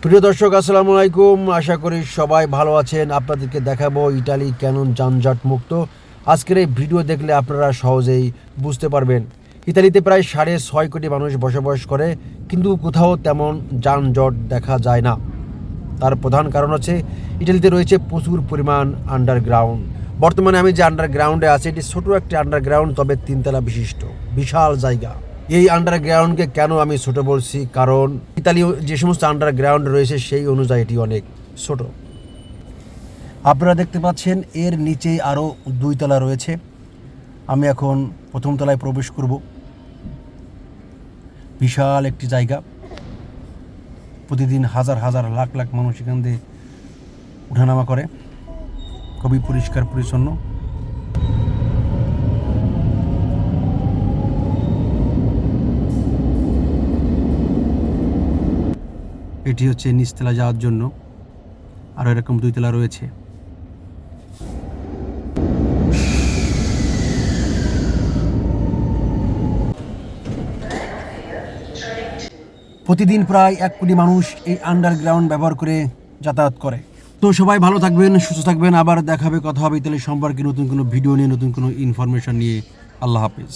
প্রিয় দর্শক, আসসালামু আলাইকুম। আশা করি সবাই ভালো আছেন। আপনাদেরকে দেখাবো ইটালি কেন যানজট মুক্ত। আজকের এই ভিডিও দেখলে আপনারা সহজেই বুঝতে পারবেন। ইতালিতে প্রায় 6.5 কোটি মানুষ বসবাস করে, কিন্তু কোথাও তেমন যানজট দেখা যায় না। তার প্রধান কারণ হচ্ছে ইটালিতে রয়েছে প্রচুর পরিমাণ আন্ডারগ্রাউন্ড। বর্তমানে আমি যে আন্ডারগ্রাউন্ডে আছি, এটি ছোটো একটি আন্ডারগ্রাউন্ড, তবে 3 তলা বিশিষ্ট, বিশাল জায়গা। এই আন্ডারগ্রাউন্ডকে কেন আমি ছোট বলছি, কারণ ইতালীয় যে সমস্ত আন্ডারগ্রাউন্ড রয়েছে সেই অনুযায়ী এটি অনেক ছোট। আপনারা দেখতে পাচ্ছেন এর নিচে আরও 2 তলা রয়েছে। আমি এখন প্রথম তলায় প্রবেশ করব। বিশাল একটি জায়গা, প্রতিদিন হাজার হাজার লাখ লাখ মানুষ এখান দিয়ে ওঠানামা করে। খুবই পরিষ্কার পরিচ্ছন্ন। এটি হচ্ছে নিচতলা যাওয়ার জন্য, আরও এরকম 2 তলা রয়েছে। প্রতিদিন প্রায় 1 কোটি মানুষ এই আন্ডারগ্রাউন্ড ব্যবহার করে যাতায়াত করে। তো সবাই ভালো থাকবেন, সুস্থ থাকবেন। আবার কথা হবে ইতালি সম্পর্কে নতুন কোনো ভিডিও নিয়ে, নতুন কোনো ইনফরমেশন নিয়ে। আল্লাহ হাফিজ।